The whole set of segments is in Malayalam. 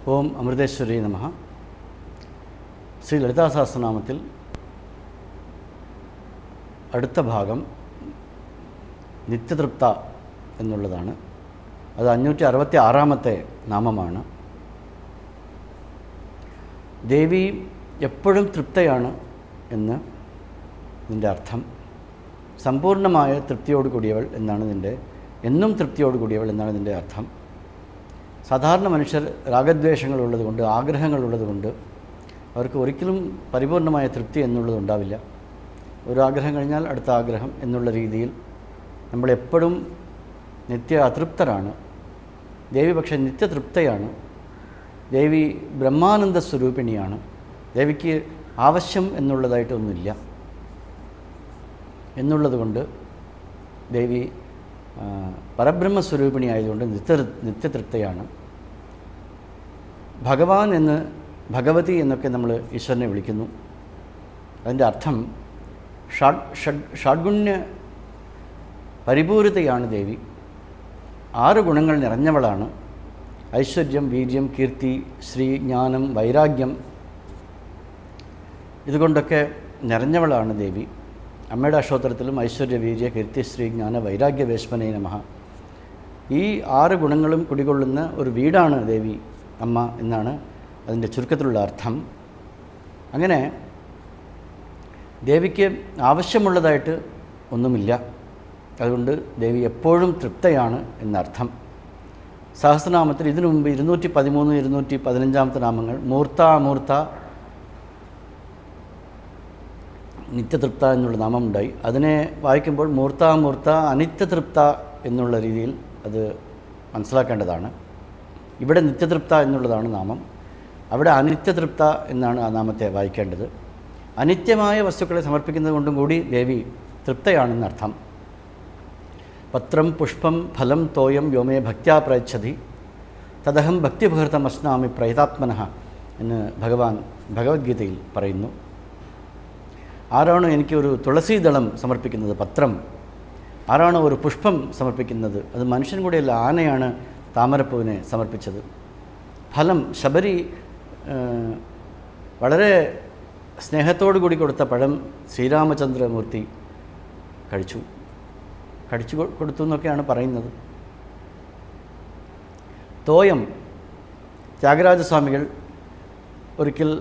ഓം അമൃതേശ്വരി നമഃ. ശ്രീ ലളിതാ സഹസ്രനാമത്തിൽ അടുത്ത ഭാഗം നിത്യതൃപ്ത എന്നുള്ളതാണ്. അത് 566-ാമത്തെ നാമമാണ്. ദേവി എപ്പോഴും തൃപ്തയാണ് എന്ന് ഇതിൻ്റെ അർത്ഥം. സമ്പൂർണമായ തൃപ്തിയോട് കൂടിയവൾ എന്നാണ് ഇതിൻ്റെ, എന്നും തൃപ്തിയോട് കൂടിയവൾ എന്നാണ് ഇതിൻ്റെ അർത്ഥം. സാധാരണ മനുഷ്യർ രാഗദ്വേഷങ്ങളുള്ളതുകൊണ്ട്, ആഗ്രഹങ്ങളുള്ളതുകൊണ്ട് അവർക്ക് ഒരിക്കലും പരിപൂർണമായ തൃപ്തി എന്നുള്ളത് ഉണ്ടാവില്ല. ഒരു ആഗ്രഹം കഴിഞ്ഞാൽ അടുത്ത ആഗ്രഹം എന്നുള്ള രീതിയിൽ നമ്മളെപ്പോഴും നിത്യ അതൃപ്തരാണ്. ദേവി പക്ഷേ നിത്യതൃപ്തയാണ്. ദേവി ബ്രഹ്മാനന്ദ സ്വരൂപിണിയാണ്. ദേവിക്ക് ആവശ്യം എന്നുള്ളതായിട്ടൊന്നുമില്ല എന്നുള്ളതുകൊണ്ട് ദേവി പരബ്രഹ്മസ്വരൂപിണി ആയതുകൊണ്ട് നിത്യതൃപ്തയാണ്. ഭഗവാൻ എന്ന്, ഭഗവതി എന്നൊക്കെ നമ്മൾ ഈശ്വരനെ വിളിക്കുന്നു. അതിൻ്റെ അർത്ഥം ഷഡ്ഗുണ്യ പരിപൂരിതയാണ് ദേവി. 6 ഗുണങ്ങൾ നിറഞ്ഞവളാണ്. ഐശ്വര്യം, വീര്യം, കീർത്തി, ശ്രീ, ജ്ഞാനം, വൈരാഗ്യം, ഇതുകൊണ്ടൊക്കെ നിറഞ്ഞവളാണ് ദേവി. അമ്മയുടെ അഷ്ടോത്തരത്തിലും ഐശ്വര്യ, വീര്യ, കീർത്തി, ശ്രീ, ജ്ഞാന, വൈരാഗ്യ വേശ്മനേ നമഃ, ഈ 6 ഗുണങ്ങളും കുടികൊള്ളുന്ന ഒരു വീടാണ് ദേവി അമ്മ എന്നാണ് അതിൻ്റെ ചുരുക്കത്തിലുള്ള അർത്ഥം. അങ്ങനെ ദേവിക്ക് ആവശ്യമുള്ളതായിട്ട് ഒന്നുമില്ല. അതുകൊണ്ട് ദേവി എപ്പോഴും തൃപ്തയാണ് എന്നർത്ഥം. സഹസ്രനാമത്തിൽ ഇതിനു മുമ്പ് 213, 215 നാമങ്ങൾ മൂർത്ത, അമൂർത്ത, നിത്യതൃപ്ത എന്നുള്ള നാമമുണ്ടായി. അതിനെ വായിക്കുമ്പോൾ മൂർത്ത, അനിത്യതൃപ്ത എന്നുള്ള രീതിയിൽ അത് മനസ്സിലാക്കേണ്ടതാണ്. ഇവിടെ നിത്യതൃപ്ത എന്നുള്ളതാണ് നാമം, അവിടെ അനിത്യതൃപ്ത എന്നാണ് ആ നാമത്തെ വായിക്കേണ്ടത്. അനിത്യമായ വസ്തുക്കളെ സമർപ്പിക്കുന്നത് കൊണ്ടും കൂടി ദേവി തൃപ്തയാണെന്നർത്ഥം. പത്രം, പുഷ്പം, ഫലം, തോയം വ്യോമേ ഭക്ത്യാ പ്രയച്ഛതി തദഹം ഭക്തിഭൃതമസ്നാമി പ്രയതാത്മനഃ എന്ന് ഭഗവാൻ ഭഗവത്ഗീതയിൽ പറയുന്നു. ആരാണോ എനിക്കൊരു തുളസീദളം സമർപ്പിക്കുന്നത്, പത്രം, ആരാണോ ഒരു പുഷ്പം സമർപ്പിക്കുന്നത്, അത് മനുഷ്യൻ കൂടെയല്ല, ആനയാണ് താമരപ്പൂവിനെ സമർപ്പിച്ചത്. ഫലം, ശബരി വളരെ സ്നേഹത്തോടു കൂടി കൊടുത്ത പഴം ശ്രീരാമചന്ദ്രമൂർത്തി കടിച്ചു കൊടുത്തു എന്നൊക്കെയാണ് പറയുന്നത്. തോയം, ത്യാഗരാജസ്വാമികൾ ഒരിക്കൽ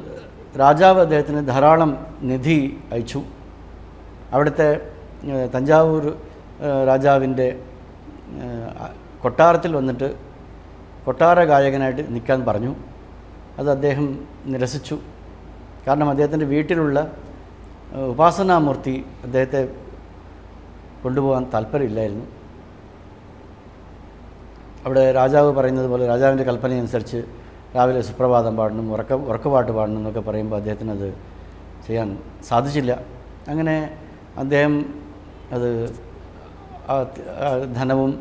രാജാവ് അദ്ദേഹത്തിന് ധാരാളം നിധി അയച്ചു. അവിടുത്തെ തഞ്ചാവൂർ രാജാവിൻ്റെ കൊട്ടാരത്തിൽ വന്നിട്ട് കൊട്ടാര ഗായകനായിട്ട് നിൽക്കാൻ പറഞ്ഞു. അത് അദ്ദേഹം നിരസിച്ചു. കാരണം അദ്ദേഹത്തിൻ്റെ വീട്ടിലുള്ള ഉപാസനാമൂർത്തി അദ്ദേഹത്തെ കൊണ്ടുപോകാൻ താല്പര്യമില്ലായിരുന്നു. അവിടെ രാജാവ് പറയുന്നത് പോലെ, രാജാവിൻ്റെ കൽപ്പനയനുസരിച്ച് രാവിലെ സുപ്രഭാതം പാടണം, ഉറക്കപ്പാട്ട് പാടണം എന്നൊക്കെ പറയുമ്പോൾ അദ്ദേഹത്തിനത് ചെയ്യാൻ സാധിച്ചില്ല. അങ്ങനെ അദ്ദേഹം അത് ധനവും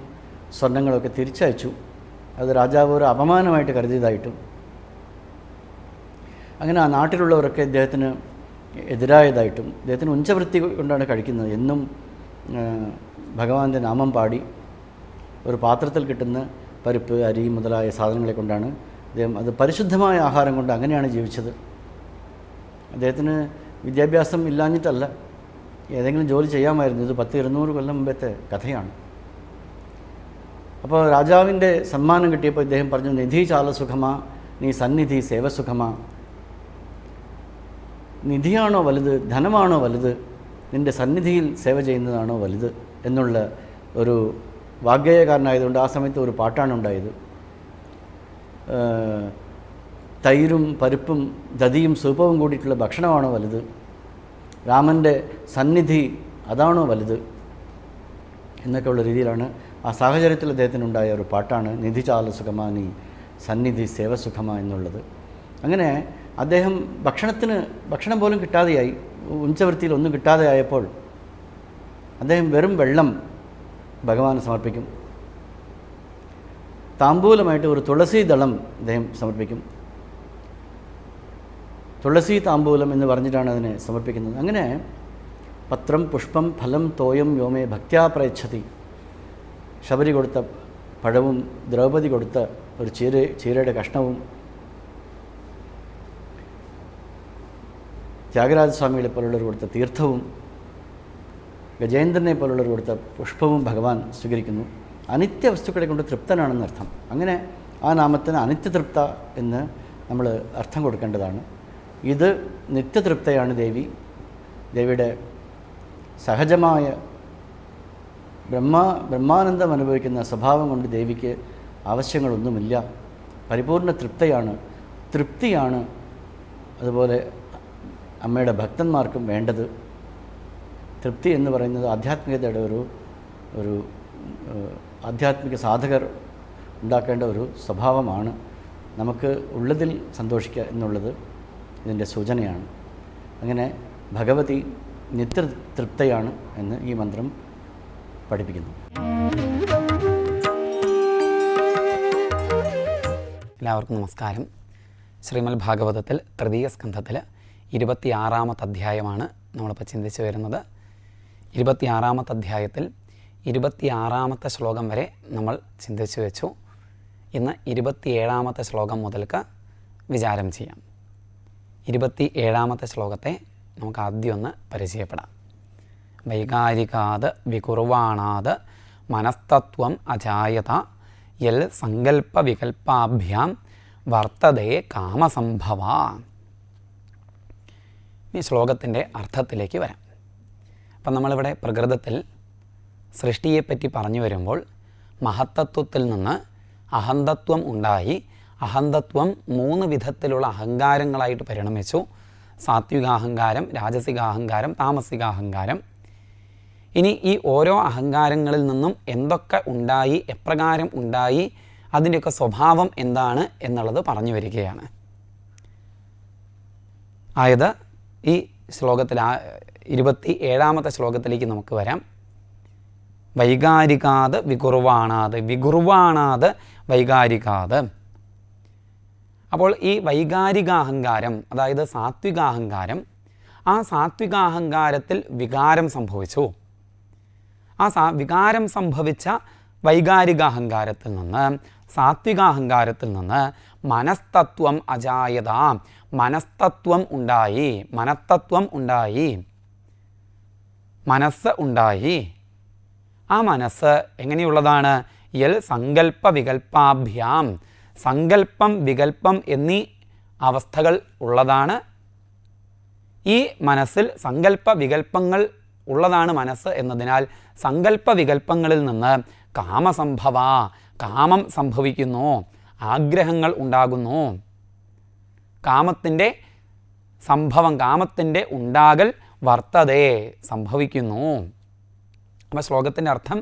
സ്വർണ്ണങ്ങളൊക്കെ തിരിച്ചയച്ചു. അത് രാജാവ് ഒരു അപമാനമായിട്ട് കരുതിയതായിട്ടും, അങ്ങനെ ആ നാട്ടിലുള്ളവരൊക്കെ ഇദ്ദേഹത്തിന് എതിരായതായിട്ടും, ഇദ്ദേഹത്തിന് ഉഞ്ചവൃത്തി കൊണ്ടാണ് കഴിക്കുന്നത്. എന്നും ഭഗവാന്റെ നാമം പാടി ഒരു പാത്രത്തിൽ കിട്ടുന്ന പരിപ്പ്, അരി മുതലായ സാധനങ്ങളെ കൊണ്ടാണ് അദ്ദേഹം, അത് പരിശുദ്ധമായ ആഹാരം കൊണ്ട് അങ്ങനെയാണ് ജീവിച്ചത്. അദ്ദേഹത്തിന് വിദ്യാഭ്യാസം ഇല്ലാഞ്ഞിട്ടല്ല, ഏതെങ്കിലും ജോലി ചെയ്യാമായിരുന്നു. ഇത് 100-200 കൊല്ലം മുമ്പത്തെ കഥയാണ്. അപ്പോൾ രാജാവിൻ്റെ സമ്മാനം കിട്ടിയപ്പോൾ ഇദ്ദേഹം പറഞ്ഞു, നിധി ചാല സുഖമാ, നീ സന്നിധി സേവസുഖമാ. നിധിയാണോ വലുത്, ധനമാണോ വലുത്, നിൻ്റെ സന്നിധിയിൽ സേവ ചെയ്യുന്നതാണോ വലുത് എന്നുള്ള ഒരു വാഗ്ഗേയക്കാരനായതുകൊണ്ട് ആ സമയത്ത് ഒരു പാട്ടാണ് ഉണ്ടായത്. തൈരും പരിപ്പും ദധിയും സൂപ്പവും കൂടിയിട്ടുള്ള ഭക്ഷണമാണോ വലുത്, രാമൻ്റെ സന്നിധി അതാണോ വലുത് എന്നൊക്കെയുള്ള രീതിയിലാണ് ആ സാഹചര്യത്തിൽ അദ്ദേഹത്തിനുണ്ടായ ഒരു പാട്ടാണ് നിധി ചാല സുഖമാ നീ സന്നിധി സേവസുഖമാ എന്നുള്ളത്. അങ്ങനെ അദ്ദേഹം ഭക്ഷണം പോലും കിട്ടാതെയായി, ഉച്ചവൃത്തിയിൽ ഒന്നും കിട്ടാതെ ആയപ്പോൾ അദ്ദേഹം വെറും വെള്ളം ഭഗവാന് സമർപ്പിക്കും. താമ്പൂലമായിട്ട് ഒരു തുളസി ദളം അദ്ദേഹം സമർപ്പിക്കും. തുളസി താമ്പൂലം എന്ന് പറഞ്ഞിട്ടാണ് അതിനെ സമർപ്പിക്കുന്നത്. അങ്ങനെ പത്രം, പുഷ്പം, ഫലം, തോയം വ്യോമേ ഭക്ത്യാ പ്രയച്ഛതി, ശബരി കൊടുത്ത പഴവും ദ്രൗപദി കൊടുത്ത ഒരു ചീരയുടെ കഷ്ണവും ത്യാഗരാജസ്വാമികളെ പോലുള്ളവർ കൊടുത്ത തീർത്ഥവും ഗജേന്ദ്രനെ പോലുള്ളവർ കൊടുത്ത പുഷ്പവും ഭഗവാൻ സ്വീകരിക്കുന്നു. അനിത്യ വസ്തുക്കളെ കൊണ്ട് തൃപ്തനാണെന്നർത്ഥം. അങ്ങനെ ആ നാമത്തിന് അനിത്യതൃപ്ത എന്ന് നമ്മൾ അർത്ഥം കൊടുക്കേണ്ടതാണ്. ഇത് നിത്യതൃപ്തയാണ് ദേവിയുടെ സഹജമായ ബ്രഹ്മാനന്ദം അനുഭവിക്കുന്ന സ്വഭാവം കൊണ്ട് ദേവിക്ക് ആവശ്യങ്ങളൊന്നുമില്ല. പരിപൂർണ്ണ തൃപ്തിയാണ് അതുപോലെ അമ്മയുടെ ഭക്തന്മാർക്കും വേണ്ടത്. തൃപ്തി എന്ന് പറയുന്നത് ആധ്യാത്മികതയുടെ ഒരു ആധ്യാത്മിക സാധകർ ഉണ്ടാക്കേണ്ട ഒരു സ്വഭാവമാണ്. നമുക്ക് ഉള്ളതിൽ സന്തോഷിക്കുക എന്നുള്ളത് ഇതിൻ്റെ സൂചനയാണ്. അങ്ങനെ ഭഗവതി നിത്യതൃപ്തയാണ് എന്ന് ഈ മന്ത്രം പഠിപ്പിക്കുന്നു. എല്ലാവർക്കും നമസ്കാരം. ശ്രീമദ് ഭാഗവതത്തിൽ തൃതീയ സ്കന്ധത്തിൽ 26-ാമത്തെ അധ്യായമാണ് നമ്മളിപ്പോൾ ചിന്തിച്ചു വരുന്നത്. 26-ാമത്തെ അധ്യായത്തിൽ 26-ാമത്തെ ശ്ലോകം വരെ നമ്മൾ ചിന്തിച്ചു വെച്ചു. ഇന്ന് 27-ാമത്തെ ശ്ലോകം മുതൽക്ക് വിചാരം ചെയ്യാം. 27-ാമത്തെ ശ്ലോകത്തെ നമുക്ക് ആദ്യം ഒന്ന് പരിചയപ്പെടാം. വൈകാരികാത് വികുർവാണാത് മനസ്തത്വം അജായത യൽ സങ്കല്പ വികൽപ്പാഭ്യാം വർത്തതേ കാമസംഭവ. ഈ ശ്ലോകത്തിൻ്റെ അർത്ഥത്തിലേക്ക് വരാം. അപ്പം നമ്മളിവിടെ പ്രകൃതത്തിൽ സൃഷ്ടിയെപ്പറ്റി പറഞ്ഞു വരുമ്പോൾ മഹത്തത്വത്തിൽ നിന്ന് അഹന്തത്വം ഉണ്ടായി. അഹന്തത്വം 3 വിധത്തിലുള്ള അഹങ്കാരങ്ങളായിട്ട് പരിണമിച്ചു. സാത്വികാഹങ്കാരം, രാജസികാഹങ്കാരം, താമസികാഹങ്കാരം. ഇനി ഈ ഓരോ അഹങ്കാരങ്ങളിൽ നിന്നും എന്തൊക്കെ ഉണ്ടായി, എപ്രകാരം ഉണ്ടായി, അതിൻ്റെയൊക്കെ സ്വഭാവം എന്താണ് എന്നുള്ളത് പറഞ്ഞു വരികയാണ്. ആയത് ഈ ശ്ലോകത്തിൽ 27-ാമത്തെ ശ്ലോകത്തിലേക്ക് നമുക്ക് വരാം. വൈകാരികാത് വികുർവാണാത് വൈകാരികാത്. അപ്പോൾ ഈ വൈകാരികാഹങ്കാരം, അതായത് സാത്വികാഹങ്കാരം, ആ സാത്വികാഹങ്കാരത്തിൽ വികാരം സംഭവിച്ചു. ആ വികാരം സംഭവിച്ച വൈകാരികാഹങ്കാരത്തിൽ നിന്ന്, സാത്വികാഹങ്കാരത്തിൽ നിന്ന് മനസ്തത്വം അജായത, മനസ്തത്വം ഉണ്ടായി. മനസ്സ് ഉണ്ടായി. ആ മനസ്സ് എങ്ങനെയുള്ളതാണ്? യൽ സങ്കല്പ വികൽപ്പാഭ്യാം. സങ്കല്പം, വികൽപ്പം എന്നീ അവസ്ഥകൾ ഉള്ളതാണ്. ഈ മനസ്സിൽ സങ്കല്പ വികൽപ്പങ്ങൾ ഉള്ളതാണ് മനസ്സ് എന്നതിനാൽ സങ്കല്പ വികൽപ്പങ്ങളിൽ നിന്ന് കാമസംഭവ, കാമം സംഭവിക്കുന്നു, ആഗ്രഹങ്ങൾ ഉണ്ടാകുന്നു. കാമത്തിൻ്റെ സംഭവം, കാമത്തിൻ്റെ ഉണ്ടാകൽ വർത്തതേ, സംഭവിക്കുന്നു. അപ്പോൾ ശ്ലോകത്തിൻ്റെ അർത്ഥം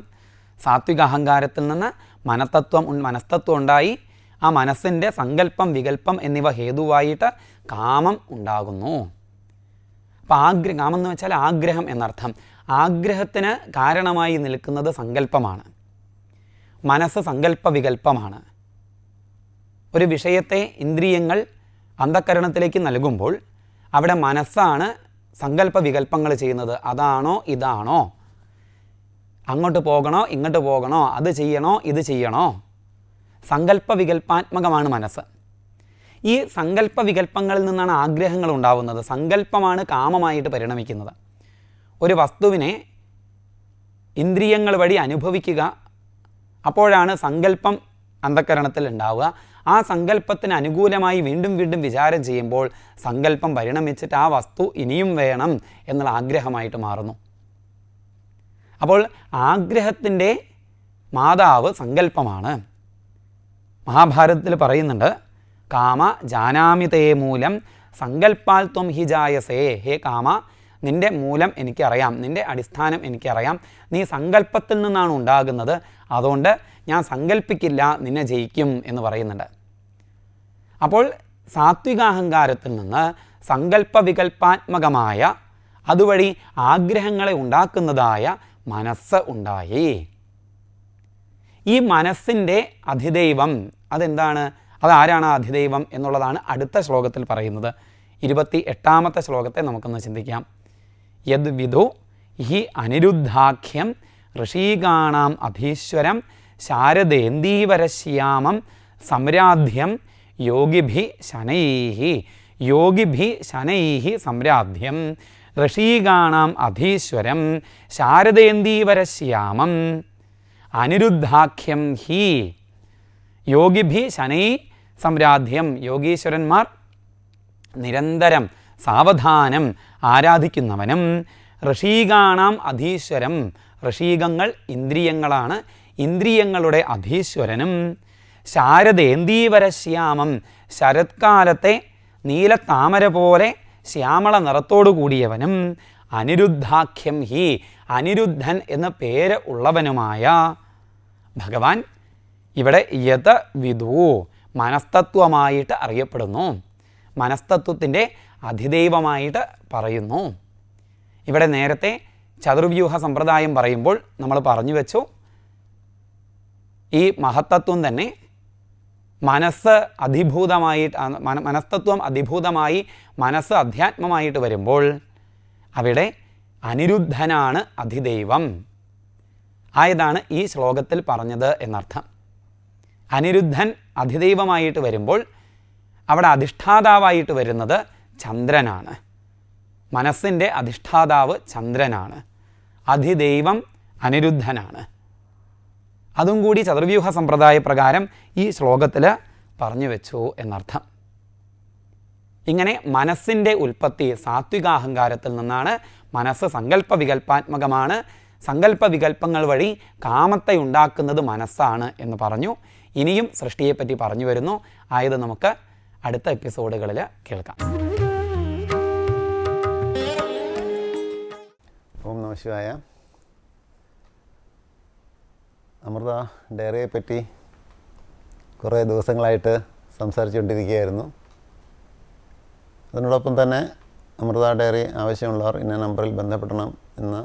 സാത്വിക അഹങ്കാരത്തിൽ നിന്ന് മനസ്തത്വം ഉണ്ടായി. ആ മനസ്സിൻ്റെ സങ്കല്പം, വികല്പം എന്നിവ ഹേതുവായിട്ട് കാമം ഉണ്ടാകുന്നു. അപ്പോൾ കാമം എന്ന് വെച്ചാൽ ആഗ്രഹം എന്നർത്ഥം. ആഗ്രഹത്തിന് കാരണമായി നിൽക്കുന്നത് സങ്കല്പമാണ്. മനസ്സ് സങ്കല്പ വികല്പമാണ്. ഒരു വിഷയത്തെ ഇന്ദ്രിയങ്ങൾ അന്ധഃകരണത്തിലേക്ക് നൽകുമ്പോൾ അവിടെ മനസ്സാണ് സങ്കല്പ വികല്പങ്ങൾ ചെയ്യുന്നത്. അതാണോ ഇതാണോ, അങ്ങോട്ട് പോകണോ ഇങ്ങോട്ട് പോകണോ, അത് ചെയ്യണോ ഇത് ചെയ്യണോ. സങ്കല്പ വികല്പാത്മകമാണ് മനസ്സ്. ഈ സങ്കല്പ വികല്പങ്ങളിൽ നിന്നാണ് ആഗ്രഹങ്ങൾ ഉണ്ടാവുന്നത്. സങ്കല്പമാണ് കാമമായിട്ട് പരിണമിക്കുന്നത്. ഒരു വസ്തുവിനെ ഇന്ദ്രിയങ്ങൾ വഴി അനുഭവിക്കുക, അപ്പോഴാണ് സങ്കല്പം അന്ധഃകരണത്തിൽ ഉണ്ടാവുക. ആ സങ്കല്പത്തിന് അനുകൂലമായി വീണ്ടും വീണ്ടും വിചാരം ചെയ്യുമ്പോൾ സങ്കല്പം പരിണമിച്ചിട്ട് ആ വസ്തു ഇനിയും വേണം എന്നുള്ള ആഗ്രഹമായിട്ട് മാറുന്നു. അപ്പോൾ ആഗ്രഹത്തിൻ്റെ മാതാവ് സങ്കല്പമാണ്. മഹാഭാരതത്തിൽ പറയുന്നുണ്ട്, കാമ ജാനാമിതേ മൂലം സങ്കല്പാൽ ത്വം ഹി ജായസേ. ഹേ കാമ, നിൻ്റെ മൂലം എനിക്കറിയാം, നിൻ്റെ അടിസ്ഥാനം എനിക്കറിയാം. നീ സങ്കല്പത്തിൽ നിന്നാണ് ഉണ്ടാകുന്നത്. അതുകൊണ്ട് ഞാൻ സങ്കല്പിക്കില്ല, നിന്നെ ജയിക്കും എന്ന് പറയുന്നുണ്ട്. അപ്പോൾ സാത്വികാഹങ്കാരത്തിൽ നിന്ന് സങ്കല്പ വികല്പാത്മകമായ, അതുവഴി ആഗ്രഹങ്ങളെ ഉണ്ടാക്കുന്നതായ മനസ്സ് ഉണ്ടായി. ഈ മനസ്സിൻ്റെ അധിദൈവം അതെന്താണ്? അതാരാണ് അധിദൈവം എന്നുള്ളതാണ് അടുത്ത ശ്ലോകത്തിൽ പറയുന്നത്. 28-ാമത്തെ ശ്ലോകത്തെ നമുക്കൊന്ന് ചിന്തിക്കാം. യദ് വിദു ഹി അനിരുദ്ധാഖ്യം ഋഷീകാണാം അധീശ്വരം ശാരദേന്ദീവരശ്യാമം സംരാധ്യം യോഗിഭി ശനൈഹി യോഗിഭി ശനൈഹി സംരാധ്യം ഋഷീകാണാം അധീശ്വരം ശാരദേന്ദീവരശ്യാമം അനിരുദ്ധാഖ്യം ഹി. യോഗിഭി ശനൈ സംരാധ്യം, യോഗീശ്വരന്മാർ നിരന്തരം സാവധാനം ആരാധിക്കുന്നവനും, ഋഷീകാണാം അധീശ്വരം, ഋഷീകങ്ങൾ ഇന്ദ്രിയങ്ങളാണ്, ഇന്ദ്രിയങ്ങളുടെ അധീശ്വരനും, ശാരദേന്ദീവരശ്യാമം, ശരത്കാലത്തെ നീലത്താമര പോലെ ശ്യാമള നിറത്തോടു കൂടിയവനും, അനിരുദ്ധാഖ്യം ഹി, അനിരുദ്ധൻ എന്ന പേര് ഉള്ളവനുമായ ഭഗവാൻ ഇവിടെ യത് വിദു മനസ്തത്വമായിട്ട് അറിയപ്പെടുന്നു, മനസ്തത്വത്തിൻ്റെ അധിദൈവമായിട്ട് പറയുന്നു. ഇവിടെ നേരത്തെ ചതുർവ്യൂഹ സമ്പ്രദായം പറയുമ്പോൾ നമ്മൾ പറഞ്ഞു വെച്ചു, ഈ മഹത്തത്വം തന്നെ മനസ്സ് അധിഭൂതമായിട്ട്, മനസ്തത്വം അധിഭൂതമായി മനസ്സ് അധ്യാത്മമായിട്ട് വരുമ്പോൾ അവിടെ അനിരുദ്ധനാണ് അധിദൈവം ആയതാണ് ഈ ശ്ലോകത്തിൽ പറഞ്ഞത് എന്നർത്ഥം. അനിരുദ്ധൻ അധിദൈവമായിട്ട് വരുമ്പോൾ അവിടെ അധിഷ്ഠാതാവായിട്ട് വരുന്നത് ചന്ദ്രനാണ്. മനസ്സിൻ്റെ അധിഷ്ഠാതാവ് ചന്ദ്രനാണ്, അധിദൈവം അനിരുദ്ധനാണ്. അതും കൂടി ചതുർവ്യൂഹ സമ്പ്രദായ പ്രകാരം ഈ ശ്ലോകത്തിൽ പറഞ്ഞു വെച്ചു എന്നർത്ഥം. ഇങ്ങനെ മനസ്സിൻ്റെ ഉൽപ്പത്തി സാത്വികാഹങ്കാരത്തിൽ നിന്നാണ്. മനസ്സ് സങ്കല്പ വികല്പാത്മകമാണ്, സങ്കല്പ വികല്പങ്ങൾ വഴി കാമത്തെ ഉണ്ടാക്കുന്നത് മനസ്സാണ് എന്ന് പറഞ്ഞു. ഇനിയും സൃഷ്ടിയെപ്പറ്റി പറഞ്ഞു വരുന്നു. ആയത് നമുക്ക് അടുത്ത എപ്പിസോഡുകളിൽ കേൾക്കാം. ഓം നമഃ ശിവായ. അമൃത ഡയറിയെ പറ്റി കുറേ ദിവസങ്ങളായിട്ട് സംസാരിച്ചുകൊണ്ടിരിക്കുകയായിരുന്നു. അതിനോടൊപ്പം തന്നെ അമൃത ഡയറി ആവശ്യമുള്ളവർ ഇന്ന നമ്പറിൽ ബന്ധപ്പെടണം എന്ന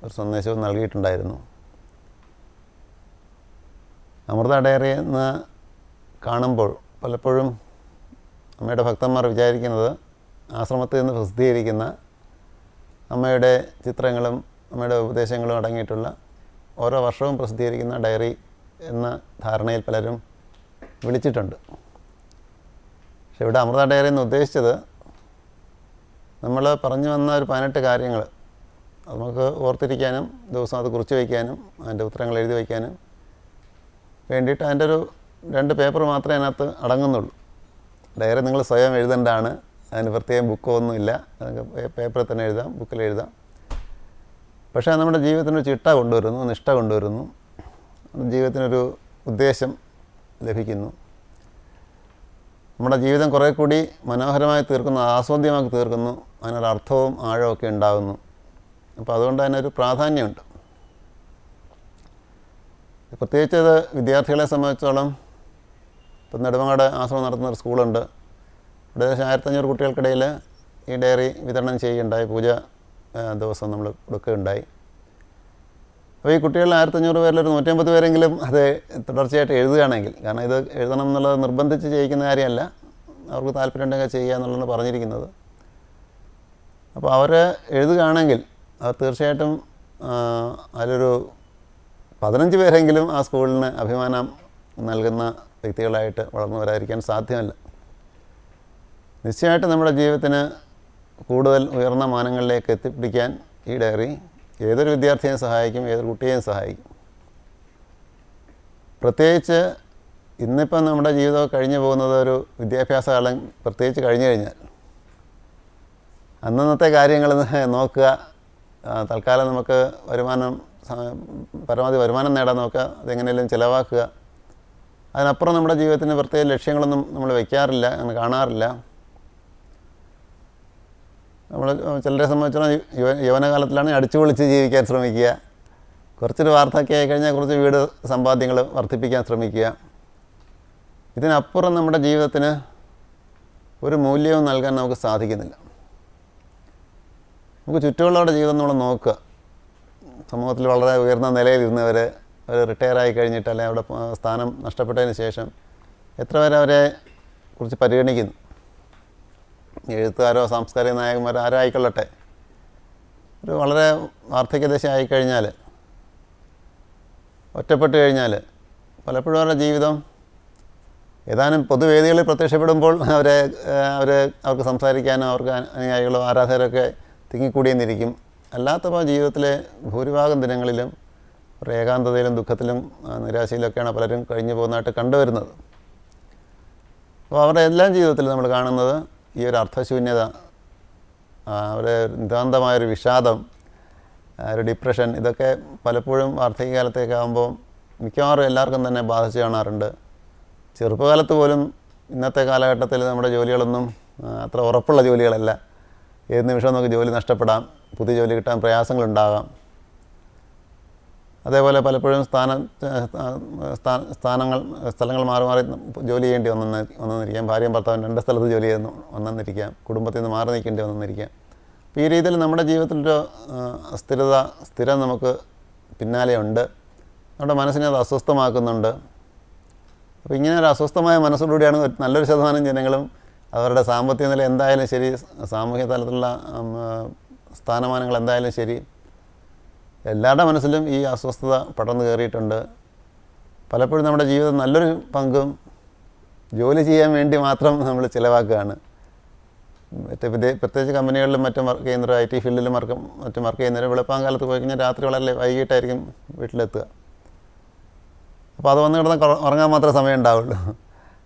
ഒരു സന്ദേശവും നൽകിയിട്ടുണ്ടായിരുന്നു. അമൃത ഡയറി എന്ന് കാണുമ്പോൾ പലപ്പോഴും അമ്മയുടെ ഭക്തന്മാർ വിചാരിക്കുന്നത് ആശ്രമത്തിൽ നിന്ന് പ്രസിദ്ധീകരിക്കുന്ന അമ്മയുടെ ചിത്രങ്ങളും അമ്മയുടെ ഉപദേശങ്ങളും അടങ്ങിയിട്ടുള്ള ഓരോ വർഷവും പ്രസിദ്ധീകരിക്കുന്ന ഡയറി എന്ന ധാരണയിൽ പലരും വിളിച്ചിട്ടുണ്ട്. പക്ഷെ ഇവിടെ അമൃത ഡയറി എന്ന് ഉദ്ദേശിച്ചത് നമ്മൾ പറഞ്ഞു വന്ന ഒരു 18 കാര്യങ്ങൾ അത് നമുക്ക് ഓർത്തിരിക്കാനും ദിവസം അത് കുറിച്ച് വയ്ക്കാനും അതിൻ്റെ ഉത്തരങ്ങൾ എഴുതി വയ്ക്കാനും വേണ്ടിയിട്ട് അതിൻ്റെ ഒരു 2 പേപ്പർ മാത്രമേ അതിനകത്ത് അടങ്ങുന്നുള്ളൂ. ഡയറി നിങ്ങൾ സ്വയം എഴുതേണ്ടതാണ്. അതിന് പ്രത്യേകം ബുക്കൊന്നുമില്ല. പേപ്പറിൽ തന്നെ എഴുതാം, ബുക്കിൽ എഴുതാം. പക്ഷേ നമ്മുടെ ജീവിതത്തിനൊരു ചിട്ട കൊണ്ടുവരുന്നു, നിഷ്ഠ കൊണ്ടുവരുന്നു, ജീവിതത്തിനൊരു ഉദ്ദേശം ലഭിക്കുന്നു. നമ്മുടെ ജീവിതം കുറേ കൂടി മനോഹരമായി തീർക്കുന്നു, ആസ്വാദ്യമാക്കി തീർക്കുന്നു. അതിനൊരർത്ഥവും ആഴമൊക്കെ ഉണ്ടാകുന്നു. അപ്പോൾ അതുകൊണ്ട് അതിനൊരു പ്രാധാന്യമുണ്ട്. പ്രത്യേകിച്ച് അത് വിദ്യാർത്ഥികളെ സംബന്ധിച്ചോളം ഇപ്പം നെടുമങ്ങാട് ആശ്രമം നടത്തുന്ന ഒരു സ്കൂളുണ്ട്. ഇവിടെ ഏകദേശം 1500 കുട്ടികൾക്കിടയിൽ ഈ ഡയറി വിതരണം ചെയ്യുകയുണ്ടായി. പൂജ ദിവസം നമ്മൾ കൊടുക്കുകയുണ്ടായി. അപ്പോൾ ഈ കുട്ടികളിൽ 1500 പേരിലൊരു 150 പേരെങ്കിലും അത് തുടർച്ചയായിട്ട് എഴുതുകയാണെങ്കിൽ, കാരണം ഇത് എഴുതണം എന്നുള്ളത് നിർബന്ധിച്ച് ചെയ്യിക്കുന്ന കാര്യമല്ല, അവർക്ക് താല്പര്യമുണ്ടെങ്കിൽ ചെയ്യുക എന്നുള്ളതാണ് പറഞ്ഞിരിക്കുന്നത്. അപ്പോൾ അവർ എഴുതുകയാണെങ്കിൽ അത് തീർച്ചയായിട്ടും അതിലൊരു 15 പേരെങ്കിലും ആ സ്കൂളിന് അഭിമാനം നൽകുന്ന വ്യക്തികളായിട്ട് വളർന്നു വരാതിരിക്കാൻ സാധ്യമല്ല. നിശ്ചയമായിട്ടും നമ്മുടെ ജീവിതത്തിന് കൂടുതൽ ഉയർന്ന മാനങ്ങളിലേക്ക് എത്തിപ്പിടിക്കാൻ ഈ ഡയറി ഏതൊരു വിദ്യാർത്ഥിയെയും സഹായിക്കും, ഏതൊരു കുട്ടിയെയും സഹായിക്കും. പ്രത്യേകിച്ച് ഇന്നിപ്പം നമ്മുടെ ജീവിതം കഴിഞ്ഞു പോകുന്നത് ഒരു വിദ്യാഭ്യാസ കാലം പ്രത്യേകിച്ച് കഴിഞ്ഞു കഴിഞ്ഞാൽ അന്നന്നത്തെ കാര്യങ്ങൾ നോക്കുക, തൽക്കാലം നമുക്ക് പരമാവധി വരുമാനം നേടാൻ നോക്കുക, അതെങ്ങനെയും ചിലവാക്കുക. അതിനപ്പുറം നമ്മുടെ ജീവിതത്തിന് പ്രത്യേക ലക്ഷ്യങ്ങളൊന്നും നമ്മൾ വയ്ക്കാറില്ല, അങ്ങനെ കാണാറില്ല. നമ്മൾ ചിലരെ സംബന്ധിച്ചിടത്തോളം യൗവനകാലത്തിലാണ് അടിച്ചു പൊളിച്ച് ജീവിക്കാൻ ശ്രമിക്കുക. കുറച്ചൊരു വാർദ്ധക്യം ആയിക്കഴിഞ്ഞാൽ കുറച്ച് വീട് സമ്പാദ്യങ്ങൾ വർദ്ധിപ്പിക്കാൻ ശ്രമിക്കുക. ഇതിനപ്പുറം നമ്മുടെ ജീവിതത്തിന് ഒരു മൂല്യവും നൽകാൻ നമുക്ക് സാധിക്കുന്നില്ല. നമുക്ക് ചുറ്റുമുള്ളവരുടെ ജീവിതം നമ്മൾ നോക്കുക. സമൂഹത്തിൽ വളരെ ഉയർന്ന നിലയിലിരുന്നവർ റിട്ടയറായി കഴിഞ്ഞിട്ട് അല്ലെങ്കിൽ അവിടെ സ്ഥാനം നഷ്ടപ്പെട്ടതിന് ശേഷം എത്ര പേരെ അവരെ കുറിച്ച് പരിഗണിക്കുന്നു. എഴുത്തുകാരോ സാംസ്കാരിക നായകന്മാരോ ആരോ ആയിക്കൊള്ളട്ടെ, ഒരു വളരെ വാർദ്ധക്യദശ ആയിക്കഴിഞ്ഞാൽ, ഒറ്റപ്പെട്ട് കഴിഞ്ഞാൽ പലപ്പോഴും അവരുടെ ജീവിതം ഏതാനും പൊതുവേദികളിൽ പ്രത്യക്ഷപ്പെടുമ്പോൾ അവർക്ക് സംസാരിക്കാനോ അവർക്ക് അനുയായികളോ ആരാധകരൊക്കെ തിങ്ങിക്കൂടിയെന്നിരിക്കും. അല്ലാത്തപ്പോൾ ജീവിതത്തിലെ ഭൂരിഭാഗം ദിനങ്ങളിലും ഒരു ഏകാന്തതയിലും ദുഃഖത്തിലും നിരാശയിലൊക്കെയാണ് പലരും കഴിഞ്ഞു പോകുന്നതായിട്ട് കണ്ടുവരുന്നത്. അപ്പോൾ അവരുടെ എല്ലാം ജീവിതത്തിൽ നമ്മൾ കാണുന്നത് ഈ ഒരു അർത്ഥശൂന്യത, അവരുടെ നിതാന്തമായൊരു വിഷാദം, ഒരു ഡിപ്രഷൻ, ഇതൊക്കെ പലപ്പോഴും വാർദ്ധക്യകാലത്തേക്കാകുമ്പോൾ മിക്കവാറും എല്ലാവർക്കും തന്നെ ബാധിച്ച് കാണാറുണ്ട്. ചെറുപ്പകാലത്ത് പോലും ഇന്നത്തെ കാലഘട്ടത്തിൽ നമ്മുടെ ജോലികളൊന്നും അത്ര ഉറപ്പുള്ള ജോലികളല്ല. ഏത് നിമിഷവും നമുക്ക് ജോലി നഷ്ടപ്പെടാം, പുതിയ ജോലി കിട്ടാൻ പ്രയാസങ്ങളുണ്ടാകാം. അതേപോലെ പലപ്പോഴും സ്ഥലങ്ങൾ മാറി മാറി ജോലി ചെയ്യേണ്ടി വന്നെന്നിരിക്കാം. ഭാര്യയും ഭർത്താവും 2 സ്ഥലത്ത് ജോലി ചെയ്യുന്ന വന്നെന്നിരിക്കാം. കുടുംബത്തിൽ നിന്ന് മാറി നിൽക്കേണ്ടി വന്നെന്നിരിക്കാം. അപ്പോൾ ഈ രീതിയിൽ നമ്മുടെ ജീവിതത്തിലൊരു സ്ഥിരം നമുക്ക് പിന്നാലെ ഉണ്ട്. നമ്മുടെ മനസ്സിനെ അത് അസ്വസ്ഥമാക്കുന്നുണ്ട്. അപ്പോൾ ഇങ്ങനെ ഒരു അസ്വസ്ഥമായ മനസ്സോടുകൂടിയാണ് നല്ലൊരു ശതമാനം ജനങ്ങളും അവരുടെ സാമ്പത്തിക നില എന്തായാലും ശരി, സാമൂഹ്യ തലത്തിലുള്ള സ്ഥാനമാനങ്ങൾ എന്തായാലും ശരി, എല്ലാവരുടെ മനസ്സിലും ഈ അസ്വസ്ഥത പടർന്നു കയറിയിട്ടുണ്ട്. പലപ്പോഴും നമ്മുടെ ജീവിതം നല്ലൊരു പങ്കും ജോലി ചെയ്യാൻ വേണ്ടി മാത്രം നമ്മൾ ചിലവാക്കുകയാണ്. പ്രത്യേകിച്ച് കമ്പനികളിലും മറ്റും വർക്ക് ചെയ്യുന്നവർ, IT ഫീൽഡിലും മറ്റും വർക്ക് ചെയ്യുന്നവർ വെളുപ്പാങ്കാലത്ത് പോയി കഴിഞ്ഞാൽ രാത്രി വളരെ വൈകിട്ടായിരിക്കും വീട്ടിലെത്തുക. അപ്പോൾ അത് വന്ന് കിടന്ന് ഉറങ്ങാൻ മാത്രമേ സമയം ഉണ്ടാവുള്ളൂ.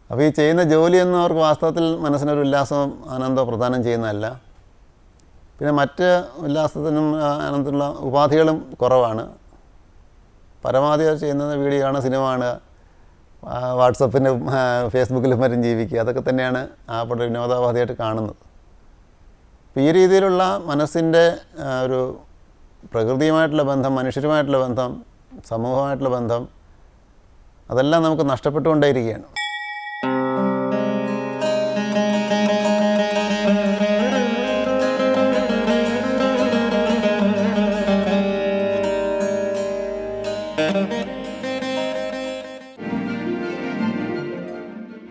അപ്പോൾ ഈ ചെയ്യുന്ന ജോലിയൊന്നും അവർക്ക് വാസ്തവത്തിൽ മനസ്സിനൊരു ഉല്ലാസവും ആനന്ദവും പ്രദാനം ചെയ്യുന്നതല്ല. പിന്നെ മറ്റ് ഉല്ലാസത്തിനും ആനന്ദത്തിനുള്ള ഉപാധികളും കുറവാണ്. പരമാവധി അവർ ചെയ്യുന്നത് വീഡിയോ കാണുക, സിനിമ കാണുക, വാട്സപ്പിലും ഫേസ്ബുക്കിലും മറ്റും ജീവിക്കുക, അതൊക്കെ തന്നെയാണ് ആ പട വിനോദോപാധിയായിട്ട് കാണുന്നത്. അപ്പോൾ ഈ രീതിയിലുള്ള മനസ്സിൻ്റെ ഒരു പ്രകൃതിയുമായിട്ടുള്ള ബന്ധം, മനുഷ്യരുമായിട്ടുള്ള ബന്ധം, സമൂഹമായിട്ടുള്ള ബന്ധം, അതെല്ലാം നമുക്ക് നഷ്ടപ്പെട്ടുകൊണ്ടേയിരിക്കുകയാണ്.